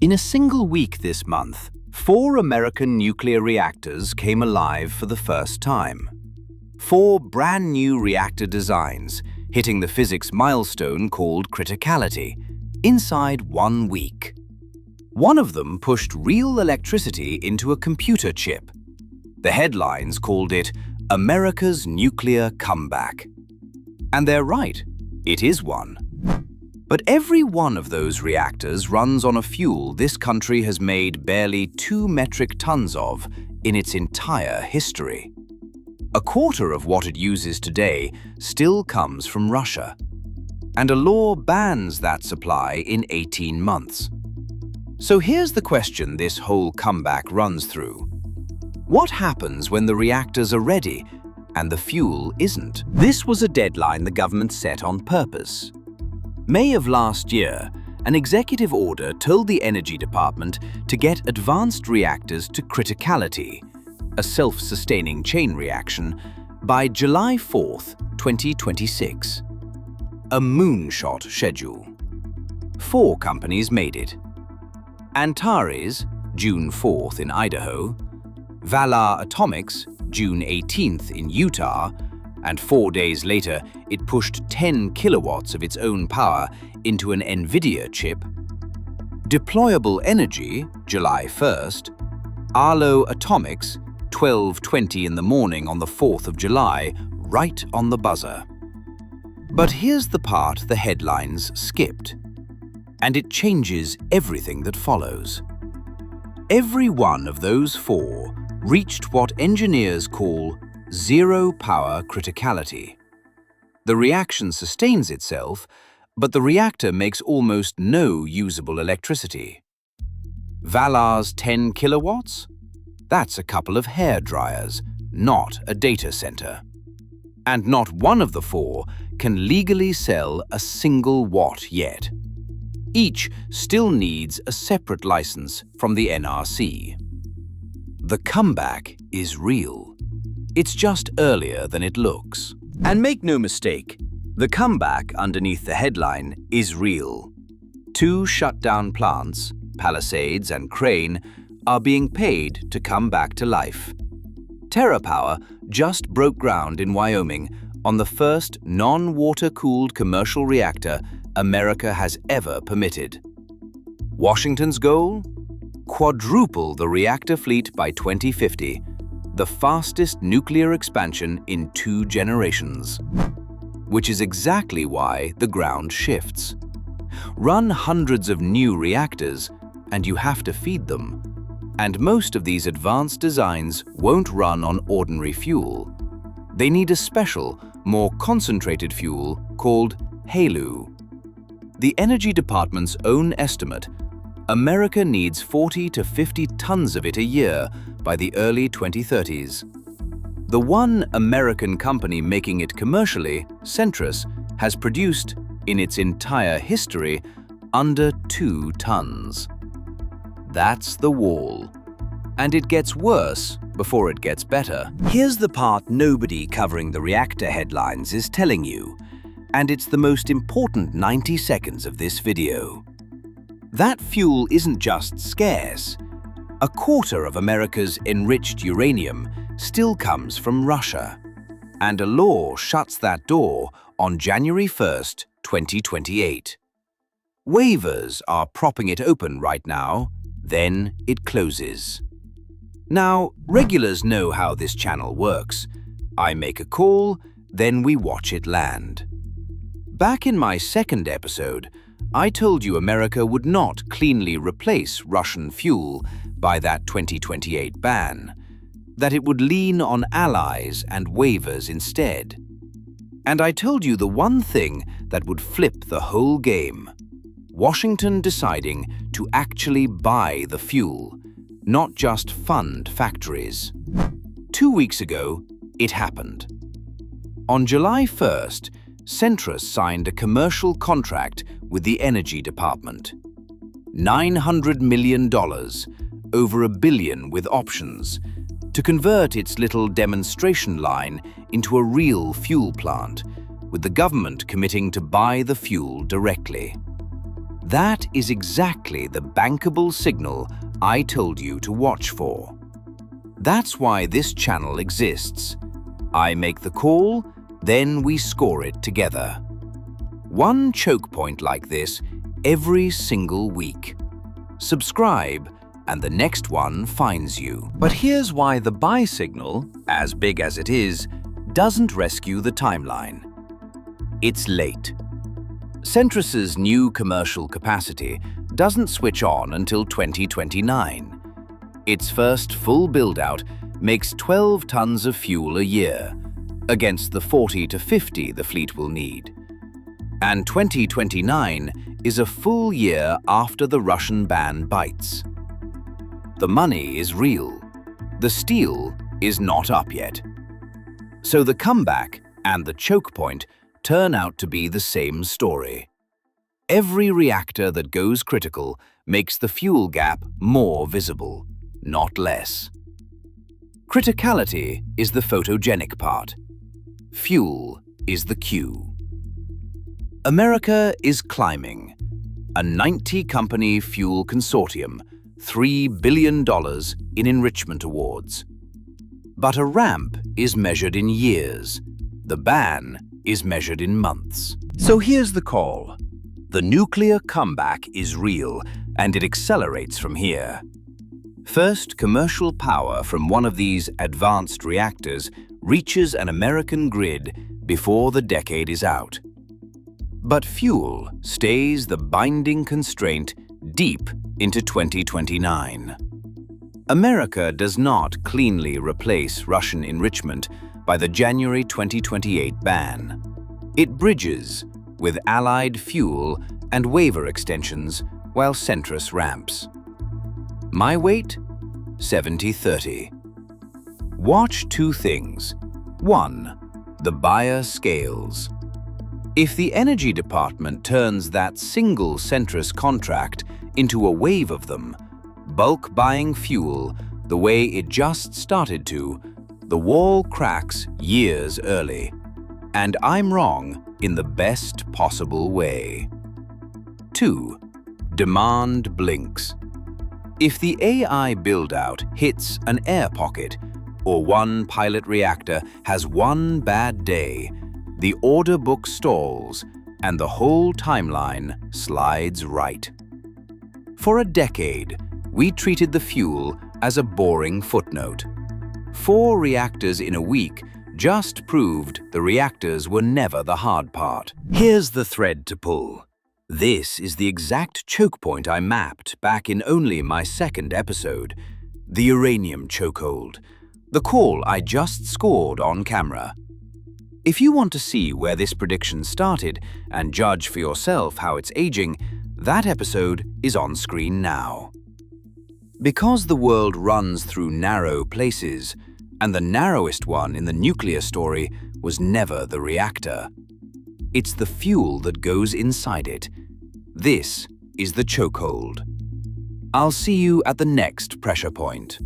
In a single week this month, 4 American nuclear reactors came alive for the first time. 4 brand new reactor designs, hitting the physics milestone called criticality, inside 1 week. One of them pushed real electricity into a computer chip. The headlines called it America's nuclear comeback. And they're right, it is one. But every one of those reactors runs on a fuel this country has made barely 2 metric tons of in its entire history. A quarter of what it uses today still comes from Russia. And a law bans that supply in 18 months. So here's the question this whole comeback runs through. What happens when the reactors are ready and the fuel isn't? This was a deadline the government set on purpose. May of last year, an executive order told the Energy Department to get advanced reactors to criticality, a self-sustaining chain reaction, by July 4th, 2026. A moonshot schedule. 4 companies made it. Antares, June 4th in Idaho, Valar Atomics, June 18th in Utah, and 4 days later, it pushed 10 kilowatts of its own power into an NVIDIA chip. Deployable Energy, July 1st, HALEU Atomics, 12:20 in the morning on the 4th of July, right on the buzzer. But here's the part the headlines skipped. And it changes everything that follows. Every one of those 4 reached what engineers call zero-power criticality. The reaction sustains itself, but the reactor makes almost no usable electricity. Valar's 10 kilowatts? That's a couple of hair dryers, not a data center. And not one of the 4 can legally sell a single watt yet. Each still needs a separate license from the NRC. The comeback is real. It's just earlier than it looks. And make no mistake, the comeback underneath the headline is real. 2 shut-down plants, Palisades and Crane, are being paid to come back to life. TerraPower just broke ground in Wyoming on the first non-water-cooled commercial reactor America has ever permitted. Washington's goal? Quadruple the reactor fleet by 2050, the fastest nuclear expansion in 2 generations. Which is exactly why the ground shifts. Run hundreds of new reactors, and you have to feed them. And most of these advanced designs won't run on ordinary fuel. They need a special, more concentrated fuel called HALEU. The Energy Department's own estimate, America needs 40 to 50 tons of it a year by the early 2030s. The one American company making it commercially, Centrus, has produced, in its entire history, under 2 tons. That's the wall. And it gets worse before it gets better. Here's the part nobody covering the reactor headlines is telling you, and it's the most important 90 seconds of this video. That fuel isn't just scarce. A quarter of America's enriched uranium still comes from Russia. And a law shuts that door on January 1st, 2028. Waivers are propping it open right now, then it closes. Now, regulars know how this channel works. I make a call, then we watch it land. Back in my 2nd episode, I told you America would not cleanly replace Russian fuel by that 2028 ban, that it would lean on allies and waivers instead. And I told you the one thing that would flip the whole game: Washington deciding to actually buy the fuel, not just fund factories. 2 weeks ago, it happened. On July 1st, Centrus signed a commercial contract with the Energy Department. $900 million, over $1 billion with options, to convert its little demonstration line into a real fuel plant, with the government committing to buy the fuel directly. That is exactly the bankable signal I told you to watch for. That's why this channel exists. I make the call, then we score it together. One choke point like this every single week. Subscribe, and the next one finds you. But here's why the buy signal, as big as it is, doesn't rescue the timeline. It's late. Centrus's new commercial capacity doesn't switch on until 2029. Its first full build-out makes 12 tons of fuel a year, against the 40 to 50 the fleet will need. And 2029 is a full year after the Russian ban bites. The money is real. The steel is not up yet. So the comeback and the choke point turn out to be the same story. Every reactor that goes critical makes the fuel gap more visible, not less. Criticality is the photogenic part. Fuel is the cue. America is climbing. A 90-company fuel consortium, $3 billion in enrichment awards. But a ramp is measured in years. The ban is measured in months. So here's the call. The nuclear comeback is real, and it accelerates from here. First, commercial power from one of these advanced reactors reaches an American grid before the decade is out. But fuel stays the binding constraint deep into 2029. America does not cleanly replace Russian enrichment by the January 2028 ban. It bridges with allied fuel and waiver extensions while Centrus ramps. My weight? 70-30. Watch two things. 1. The buyer scales. If the Energy Department turns that single Centrus contract into a wave of them, bulk buying fuel the way it just started to, the wall cracks years early. And I'm wrong in the best possible way. 2. Demand blinks. If the AI build-out hits an air pocket, or one pilot reactor has one bad day, the order book stalls and the whole timeline slides right. For a decade, we treated the fuel as a boring footnote. 4 reactors in a week just proved the reactors were never the hard part. Here's the thread to pull. This is the exact choke point I mapped back in only my second episode, the uranium chokehold, the call I just scored on camera. If you want to see where this prediction started and judge for yourself how it's aging, that episode is on screen now. Because the world runs through narrow places, and the narrowest one in the nuclear story was never the reactor. It's the fuel that goes inside it. This is the chokehold. I'll see you at the next pressure point.